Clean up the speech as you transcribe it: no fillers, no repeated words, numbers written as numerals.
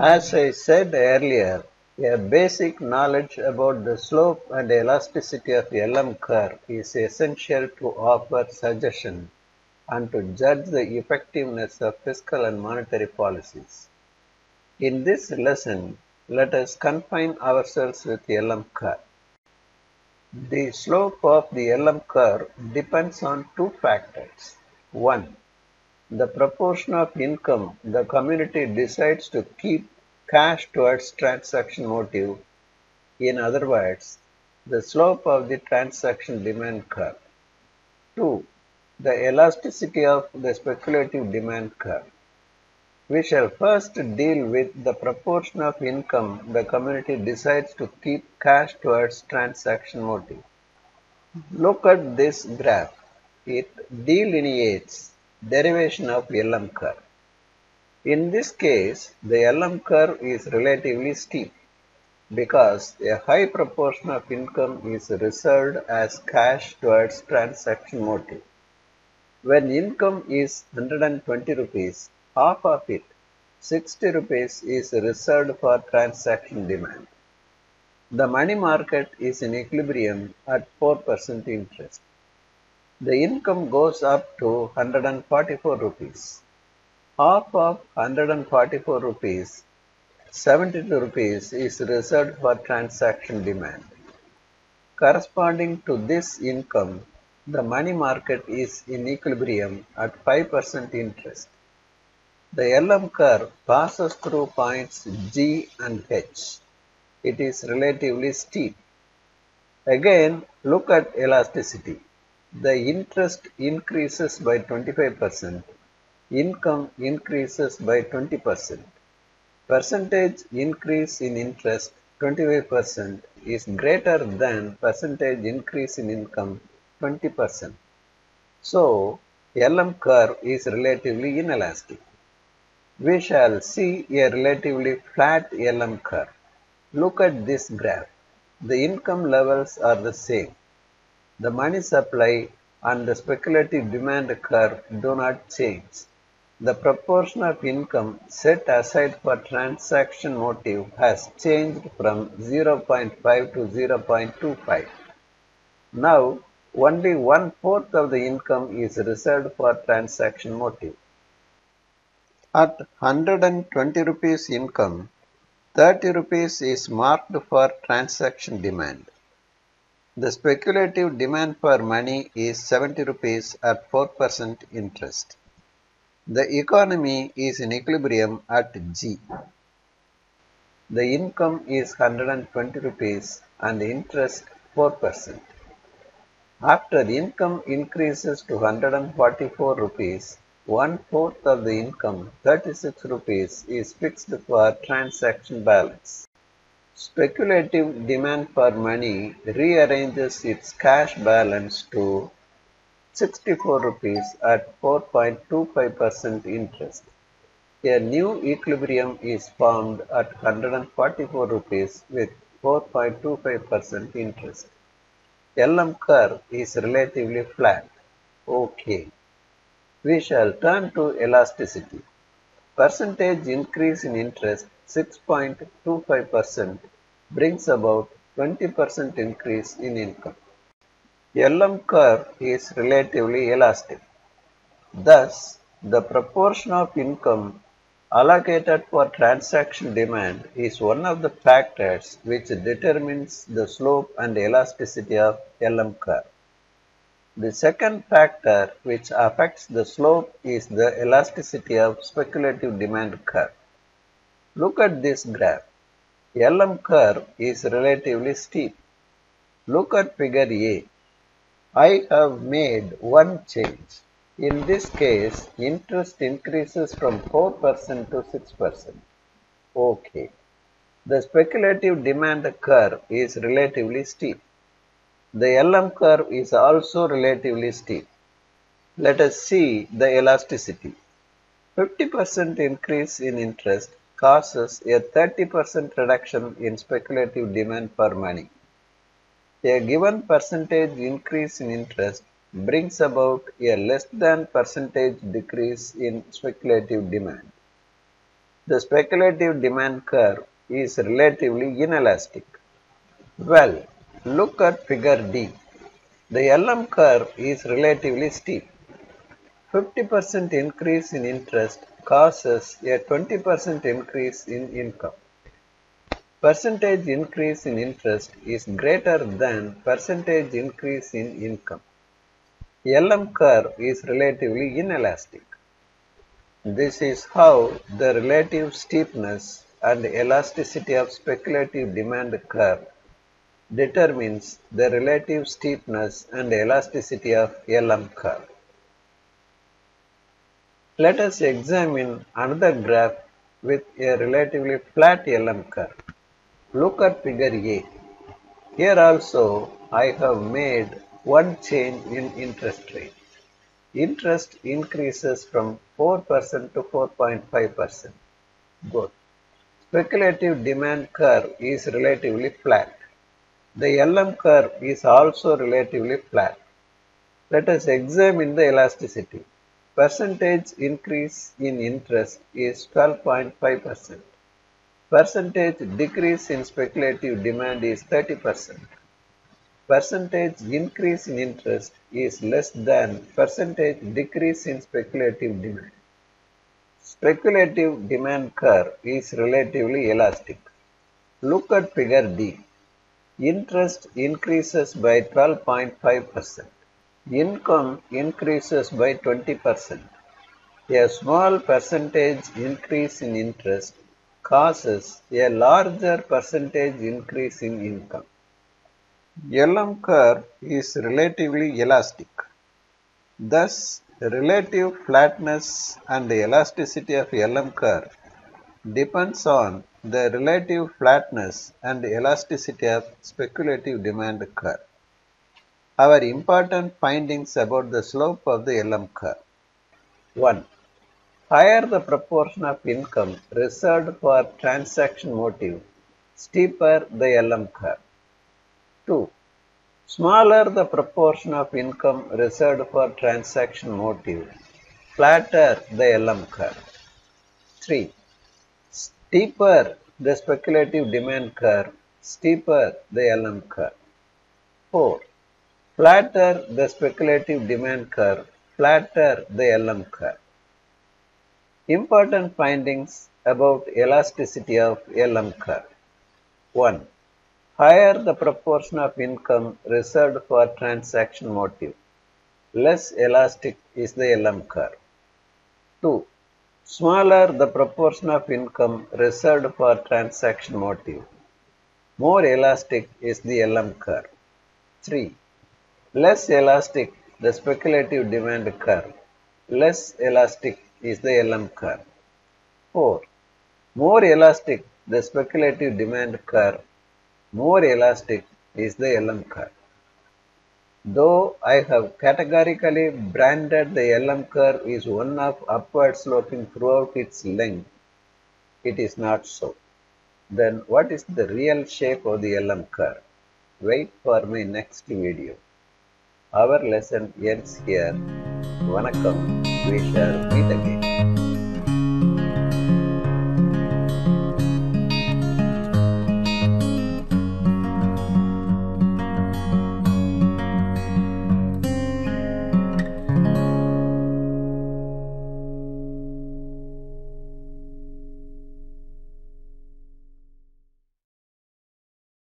As I said earlier, a basic knowledge about the slope and elasticity of LM curve is essential to offer suggestion and to judge the effectiveness of fiscal and monetary policies. In this lesson, let us confine ourselves with LM curve. The slope of the LM curve depends on two factors. One, the proportion of income the community decides to keep cash towards transaction motive, in other words, the slope of the transaction demand curve. 2. The elasticity of the speculative demand curve. We shall first deal with the proportion of income the community decides to keep cash towards transaction motive. Look at this graph. It delineates derivation of LM curve. In this case, the LM curve is relatively steep because a high proportion of income is reserved as cash towards transaction motive. When income is 120 rupees, half of it, 60 rupees, is reserved for transaction demand. The money market is in equilibrium at 4% interest. The income goes up to 144 rupees. Half of 144 rupees, 72 rupees, is reserved for transaction demand. Corresponding to this income, the money market is in equilibrium at 5% interest. The LM curve passes through points G and H. It is relatively steep. Again, look at elasticity. The interest increases by 25%, income increases by 20%. Percentage increase in interest 25% is greater than percentage increase in income 20%. So, LM curve is relatively inelastic. We shall see a relatively flat LM curve. Look at this graph. The income levels are the same. The money supply and the speculative demand curve do not change. The proportion of income set aside for transaction motive has changed from 0.5 to 0.25. Now, only 1/4 of the income is reserved for transaction motive. At 120 rupees income, 30 rupees is marked for transaction demand. The speculative demand for money is 70 rupees at 4% interest. The economy is in equilibrium at G. The income is 120 rupees and the interest 4%. After the income increases to 144 rupees, 1/4 of the income, 36 rupees, is fixed for transaction balance. Speculative demand for money rearranges its cash balance to 64 rupees at 4.25% interest. A new equilibrium is formed at 144 rupees with 4.25% interest. LM curve is relatively flat. Okay. We shall turn to elasticity. Percentage increase in interest 6.25% brings about 20% increase in income. LM curve is relatively elastic. Thus, the proportion of income allocated for transaction demand is one of the factors which determines the slope and elasticity of LM curve. The second factor which affects the slope is the elasticity of speculative demand curve. Look at this graph. LM curve is relatively steep. Look at figure A. I have made one change. In this case, interest increases from 4% to 6%. Okay. The speculative demand curve is relatively steep. The LM curve is also relatively steep. Let us see the elasticity. 50% increase in interest causes a 30% reduction in speculative demand for money. A given percentage increase in interest brings about a less than percentage decrease in speculative demand. The speculative demand curve is relatively inelastic. Well, look at figure D. The LM curve is relatively steep. 50% increase in interest causes a 20% increase in income. Percentage increase in interest is greater than percentage increase in income. LM curve is relatively inelastic. This is how the relative steepness and elasticity of speculative demand curve determines the relative steepness and elasticity of LM curve. Let us examine another graph with a relatively flat LM curve. Look at figure A. Here also I have made one change in interest rate. Interest increases from 4% to 4.5%. Good. Speculative demand curve is relatively flat. The LM curve is also relatively flat. Let us examine the elasticity. Percentage increase in interest is 12.5%. Percentage decrease in speculative demand is 30%. Percentage increase in interest is less than percentage decrease in speculative demand. Speculative demand curve is relatively elastic. Look at figure D. Interest increases by 12.5%. Income increases by 20%. A small percentage increase in interest causes a larger percentage increase in income. LM curve is relatively elastic. Thus, relative flatness and elasticity of LM curve depends on the relative flatness and elasticity of speculative demand curve. Our important findings about the slope of the LM curve. 1. Higher the proportion of income reserved for transaction motive, steeper the LM curve. 2. Smaller the proportion of income reserved for transaction motive, flatter the LM curve. 3. Steeper the speculative demand curve, steeper the LM curve. 4. Flatter the speculative demand curve, flatter the LM curve. Important findings about elasticity of LM curve. 1. Higher the proportion of income reserved for transaction motive, less elastic is the LM curve. 2. Smaller the proportion of income reserved for transaction motive, more elastic is the LM curve. 3. Less elastic the speculative demand curve, less elastic is the LM curve. 4. More elastic the speculative demand curve, more elastic is the LM curve. Though I have categorically branded the LM curve is one of upward sloping throughout its length, it is not so. Then what is the real shape of the LM curve? Wait for my next video. Our lesson ends here. Vanakkam. We shall meet again.